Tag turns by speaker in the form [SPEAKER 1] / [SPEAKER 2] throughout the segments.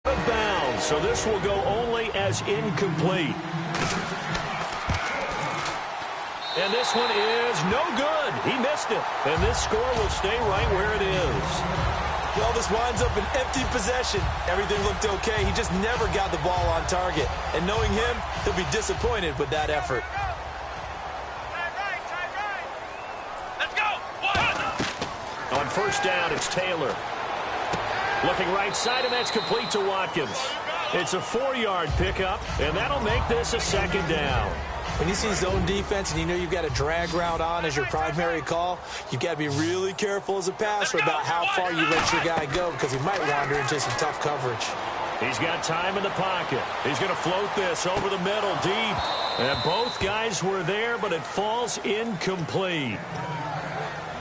[SPEAKER 1] Out of bounds, so this will go only as incomplete. And this one is no good. He missed it. And this score will stay right where it is.
[SPEAKER 2] Well, this winds up an empty possession. Everything looked okay. He just never got the ball on target. And knowing him, he'll be disappointed with that effort.
[SPEAKER 3] Let's go.
[SPEAKER 1] On first down, it's Taylor. Looking right side, and that's complete to Watkins. It's a 4-yard pickup, and that'll make this a second down.
[SPEAKER 2] When you see zone defense and you know you've got a drag route on as your primary call, you've got to be really careful as a passer about how far you let your guy go because he might wander into some tough coverage.
[SPEAKER 1] He's got time in the pocket. He's going to float this over the middle deep. And both guys were there, but it falls incomplete.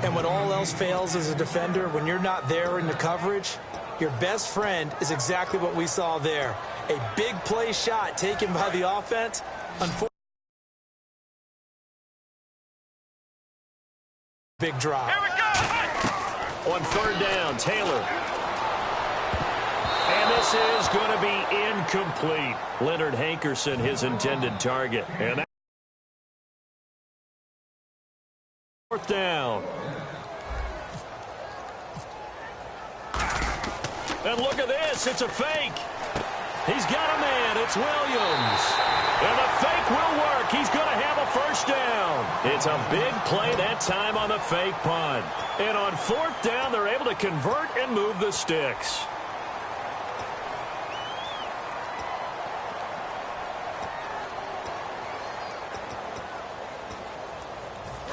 [SPEAKER 2] And when all else fails as a defender, when you're not there in the coverage, your best friend is exactly what we saw there. A big play shot taken by the offense. Unfortunately, big drop.
[SPEAKER 3] Here we go.
[SPEAKER 1] On third down, Taylor. And this is going to be incomplete. Leonard Hankerson, his intended target. And that's fourth down. And look at this. It's a fake. He's got a man. It's Williams. And the fake will work. He's going to have a first down. It's a big play that time on the fake punt. And on fourth down, they're able to convert and move the sticks.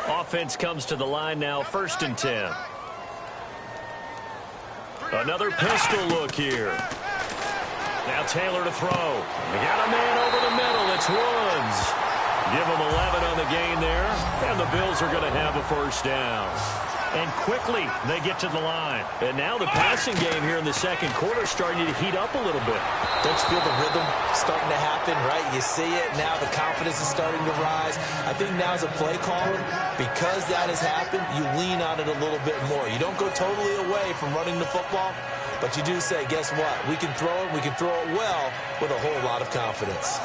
[SPEAKER 1] Offense comes to the line now, 1st and 10. Another pistol look here. Now Taylor to throw. They got a man over the middle. It's Woods. Give him 11 on the gain there. And the Bills are going to have a first down. And quickly they get to the line. And now the passing game here in the second quarter starting to heat up a little bit.
[SPEAKER 2] Don't you feel the rhythm starting to happen, right? You see it. Now the confidence is starting to rise. I think now as a play caller, because that has happened, you lean on it a little bit more. You don't go totally away from running the football, but you do say, guess what? We can throw it. We can throw it well with a whole lot of confidence.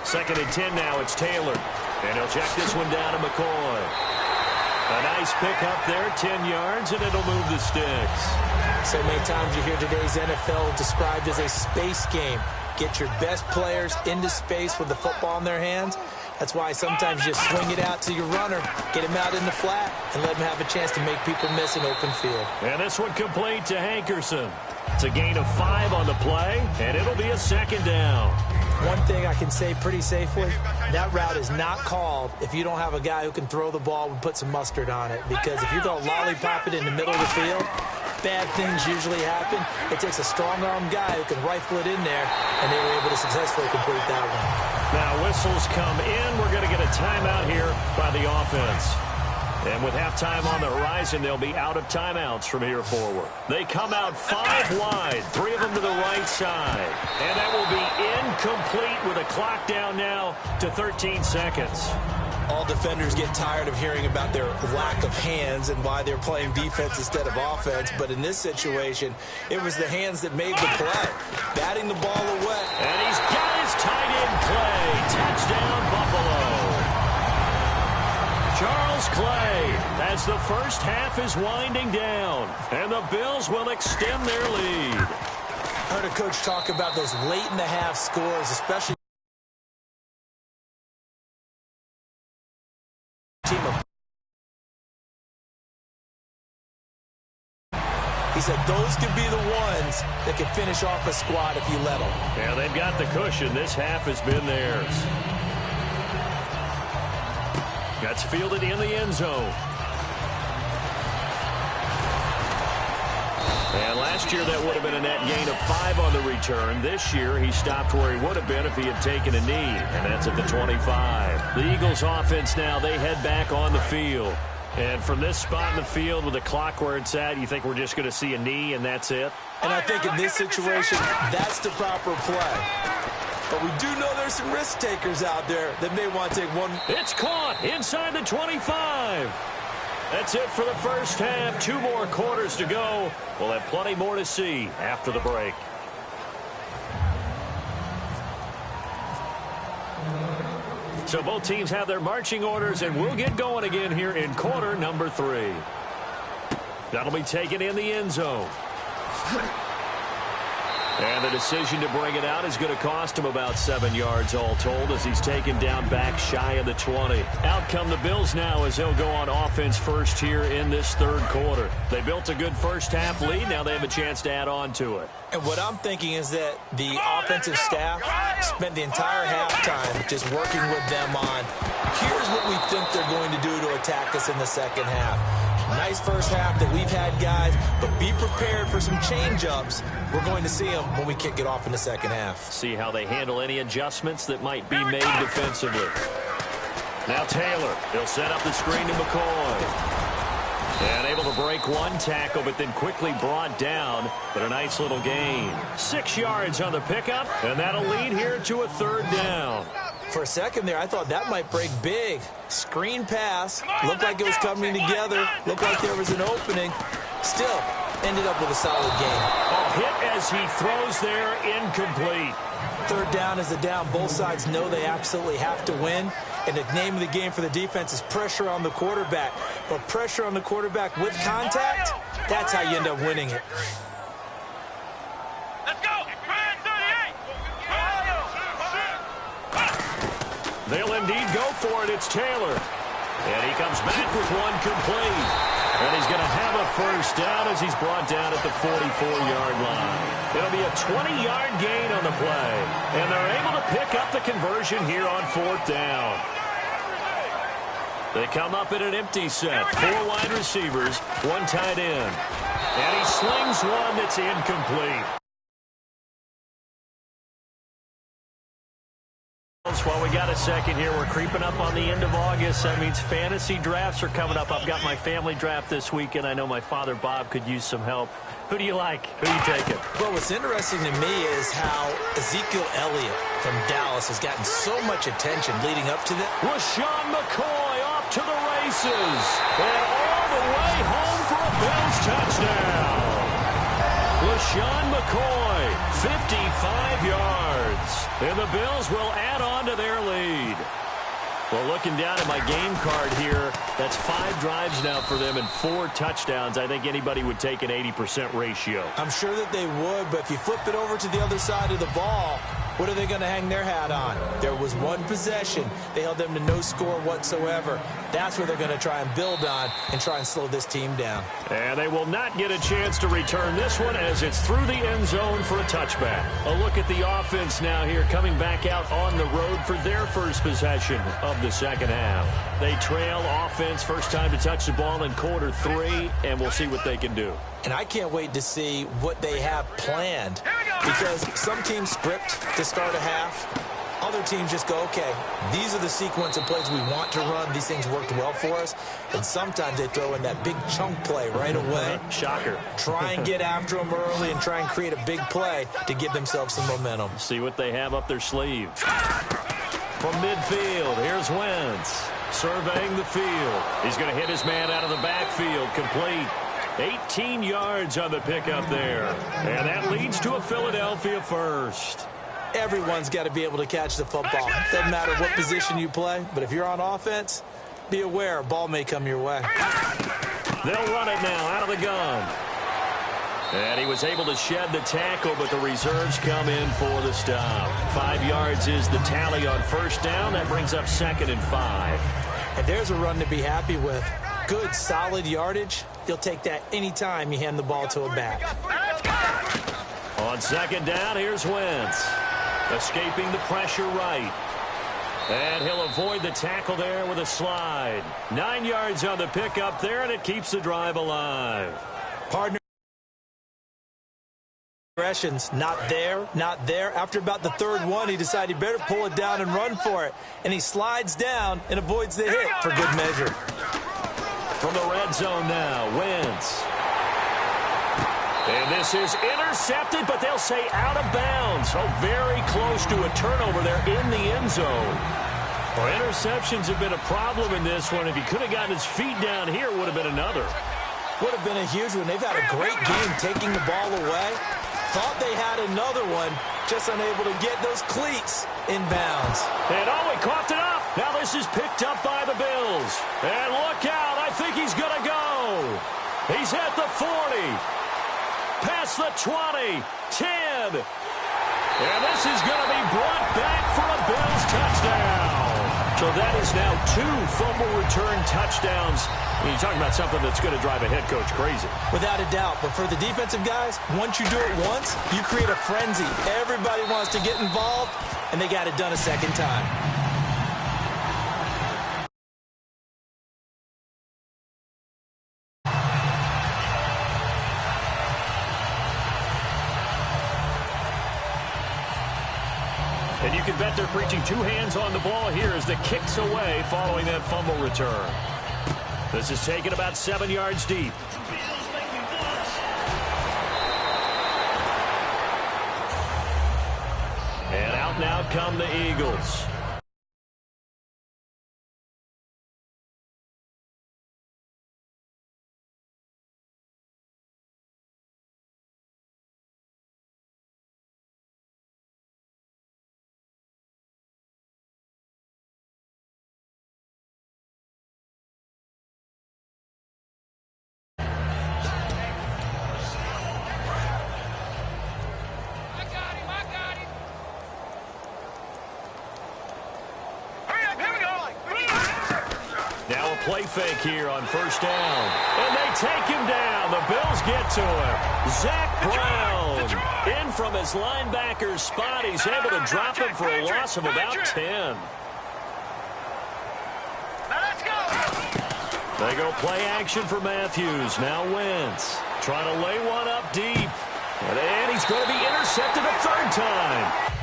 [SPEAKER 1] Second and 10 now, it's Taylor. And he'll check this one down to McCoy. A nice pickup there, 10 yards, and it'll move the sticks.
[SPEAKER 2] So many times you hear today's NFL described as a space game. Get your best players into space with the football in their hands. That's why sometimes you just swing it out to your runner, get him out in the flat, and let him have a chance to make people miss an open field.
[SPEAKER 1] And this one complete to Hankerson. It's a gain of 5 on the play, and it'll be a second down.
[SPEAKER 2] One thing I can say pretty safely, that route is not called if you don't have a guy who can throw the ball and put some mustard on it. Because if you're going to lollipop it in the middle of the field, bad things usually happen. It takes a strong-arm guy who can rifle it in there, and they were able to successfully complete that one.
[SPEAKER 1] Now whistles come in. We're going to get a timeout here by the offense. And with halftime on the horizon, they'll be out of timeouts from here forward. They come out 5 wide, 3 of them to the right side. And that will be incomplete with a clock down now to 13 seconds.
[SPEAKER 2] All defenders get tired of hearing about their lack of hands and why they're playing defense instead of offense. But in this situation, it was the hands that made the play. Batting the ball away.
[SPEAKER 1] And he's got his tight end play. Touchdown, Buffalo. Charles Clay, as the first half is winding down, and the Bills will extend their lead.
[SPEAKER 2] I heard a coach talk about those late-in-the-half scores, especially team of. He said those could be the ones that can finish off a squad if you let them.
[SPEAKER 1] Yeah, they've got the cushion. This half has been theirs. That's fielded in the end zone. And last year that would have been a net gain of 5 on the return. This year he stopped where he would have been if he had taken a knee, and that's at the 25. The Eagles offense now, they head back on the field. And from this spot in the field with the clock where it's at, you think we're just going to see a knee and that's it?
[SPEAKER 2] And I think in this situation, that's the proper play. But we do know there's some risk takers out there that may want to take one.
[SPEAKER 1] It's caught inside the 25. That's it for the first half. 2 more quarters to go. We'll have plenty more to see after the break. So both teams have their marching orders, and we'll get going again here in quarter number 3. That'll be taken in the end zone. And the decision to bring it out is going to cost him about 7 yards all told as he's taken down back shy of the 20. Out come the Bills now as he'll go on offense first here in this third quarter. They built a good first half lead. Now they have a chance to add on to it.
[SPEAKER 2] And what I'm thinking is that the offensive staff spent the entire halftime just working with them on, here's what we think they're going to do to attack us in the second half. Nice first half that we've had, guys, but be prepared for some change-ups. We're going to see them when we kick it off in the second half.
[SPEAKER 1] See how they handle any adjustments that might be made defensively. Now Taylor, he'll set up the screen to McCoy. And able to break one tackle, but then quickly brought down. But a nice little gain. 6 yards on the pickup, and that'll lead here to a third down.
[SPEAKER 2] For a second there, I thought that might break big. Screen pass. Looked like it was coming together. Looked like there was an opening. Still, ended up with a solid gain.
[SPEAKER 1] A hit as he throws there, incomplete.
[SPEAKER 2] Third down is the down. Both sides know they absolutely have to win. And the name of the game for the defense is pressure on the quarterback. But pressure on the quarterback with contact, that's how you end up winning it.
[SPEAKER 3] Let's go.
[SPEAKER 1] They'll indeed go for it. It's Taylor. And he comes back with one complete. And he's going to have a first down as he's brought down at the 44-yard line. It'll be a 20-yard gain on the play. And they're able to pick up the conversion here on fourth down. They come up in an empty set. 4 wide receivers, 1 tight end. And he slings one that's incomplete. While we got a second here, we're creeping up on the end of August. That means fantasy drafts are coming up. I've got my family draft this weekend. I know my father, Bob, could use some help. Who do you like? Who are you taking?
[SPEAKER 2] Well, what's interesting to me is how Ezekiel Elliott from Dallas has gotten so much attention leading up to that.
[SPEAKER 1] LaShawn McCoy off to the races. And all the way home for a Bills touchdown. LaShawn McCoy, 55 yards. And the Bills will add on to their lead. Well, looking down at my game card here, that's 5 drives now for them and 4 touchdowns. I think anybody would take an 80% ratio.
[SPEAKER 2] I'm sure that they would, but if you flip it over to the other side of the ball, what are they going to hang their hat on? There was one possession. They held them to no score whatsoever. That's what they're going to try and build on and try and slow this team down.
[SPEAKER 1] And they will not get a chance to return this one as it's through the end zone for a touchback. A look at the offense now here coming back out on the road for their first possession of the second half. They trail offense, first time to touch the ball in quarter 3, and we'll see what they can do.
[SPEAKER 2] And I can't wait to see what they have planned, because some teams script to start a half. Other teams just go, okay, these are the sequence of plays we want to run. These things worked well for us. And sometimes they throw in that big chunk play right away.
[SPEAKER 1] Shocker.
[SPEAKER 2] Try and get after them early and try and create a big play to give themselves some momentum.
[SPEAKER 1] See what they have up their sleeve. From midfield, here's Wentz. Surveying the field. He's going to hit his man out of the backfield. Complete. 18 yards on the pickup there. And that leads to a Philadelphia first.
[SPEAKER 2] Everyone's got to be able to catch the football. Doesn't matter what position you play, but if you're on offense, be aware a ball may come your way.
[SPEAKER 1] They'll run it now out of the gun. And he was able to shed the tackle, but the reserves come in for the stop. 5 yards is the tally on first down. That brings up 2nd and 5.
[SPEAKER 2] And there's a run to be happy with. Good, solid yardage. You'll take that anytime you hand the ball to a back.
[SPEAKER 1] On second down, here's Wentz. Escaping the pressure right. And he'll avoid the tackle there with a slide. 9 yards on the pickup there, and it keeps the drive alive.
[SPEAKER 2] Partner. Not there, not there. After about the third one, he decided he better pull it down and run for it. And he slides down and avoids the hit for good measure.
[SPEAKER 1] From the red zone now, Wentz. And this is intercepted, but they'll say out of bounds. So very close to a turnover there in the end zone. Well, interceptions have been a problem in this one. If he could have gotten his feet down here, it would have been another.
[SPEAKER 2] Would have been a huge one. They've had a great game taking the ball away. Thought they had another one, just unable to get those cleats in bounds.
[SPEAKER 1] And he coughed it up. Now this is picked up by the Bills. And look out, I think he's going to go. He's at the 40. Past the 20, 10. And this is going to be brought back for a Bills touchdown. So that is now 2 fumble return touchdowns. And you're talking about something that's going to drive a head coach crazy.
[SPEAKER 2] Without a doubt. But for the defensive guys, once you do it once, you create a frenzy. Everybody wants to get involved, and they got it done a second time.
[SPEAKER 1] And you can bet they're preaching 2 hands on the ball here as the kick's away following that fumble return. This is taken about 7 yards deep. And out and out come the Eagles. Play fake here on first down. And they take him down. The Bills get to him. Zach Brown in from his linebacker spot. He's able to drop him for a loss of about 10.
[SPEAKER 3] Now let's go.
[SPEAKER 1] They go play action for Matthews. Now Wentz trying to lay one up deep. And he's going to be intercepted a 3rd time.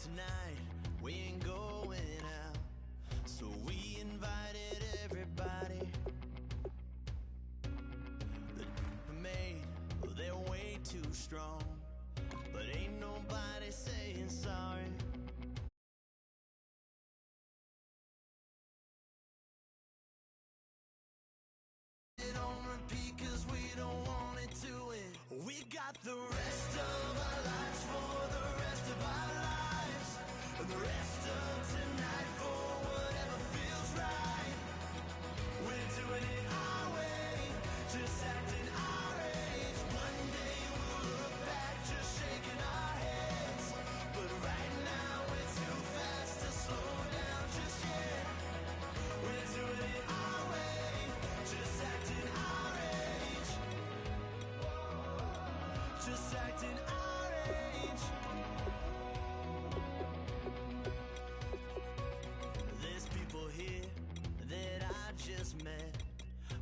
[SPEAKER 4] Tonight we ain't going out, so we invited everybody. The made, well, they're way too strong, but ain't nobody saying sorry. On repeat 'cause we don't want it to end. We got the rest of our lives for the rest of our lives. And the rest of tonight for whatever feels right. We're doing it our way, just acting our age. One day we'll look back. acting our age. There's people here that I just met,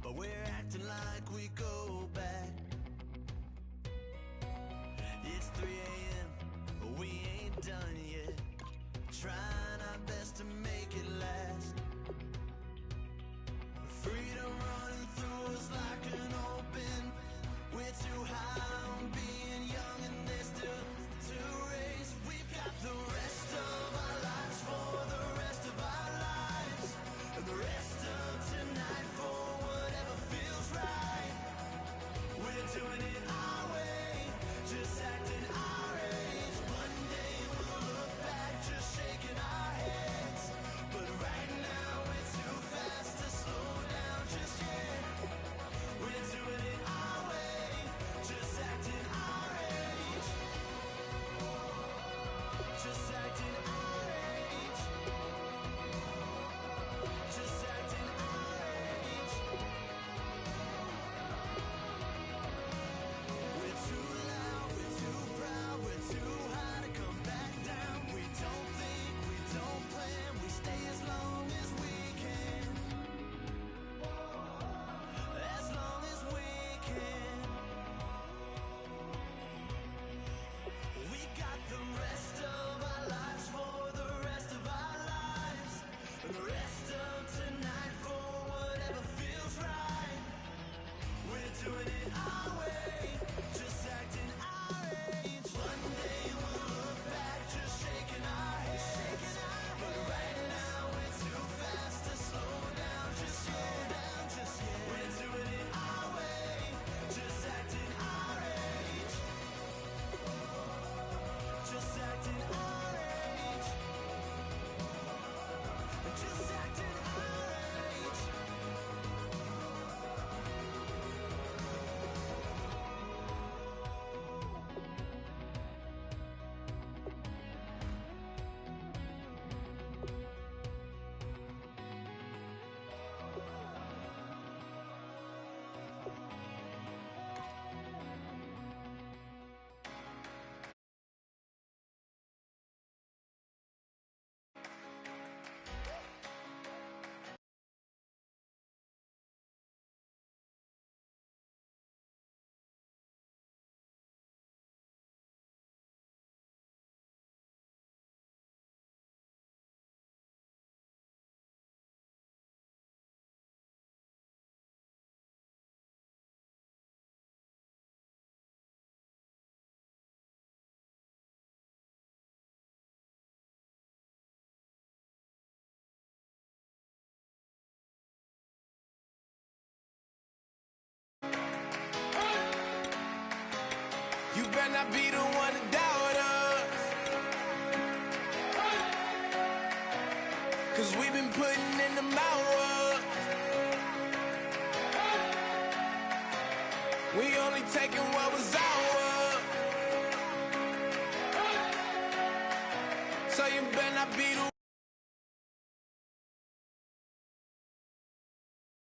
[SPEAKER 4] but we're acting like we go back. It's 3 a.m., we ain't done yet, trying our best to make it last. Freedom running through us like an open. We're too high on being young and there's still to race. We've got the rest of our lives for the rest of our lives, and the rest of tonight for whatever feels right. We're doing it our way, just acting our age. One day we'll look back just shaking our heads, but right now we're too fast to slow down just yet. We're doing it our way, just acting our age. Just acting our age. Just acting our age. We're too loud, we're too proud, we're too high to come back down. We don't think, we don't plan, we stay as long as we can. As long as we can. We got the rest of our lives for the rest of our lives, and the rest of tonight for whatever feels right. We're doing it our way, just acting our age. One day we'll look back just shaking our heads, but right now we're too fast to slow down just yet. We're doing it our way, just acting our age. Just acting our age. Just acting our age.
[SPEAKER 5] You better not be the one to doubt us, 'cause we've been putting in the hours. We only taking what was ours. So you better not be the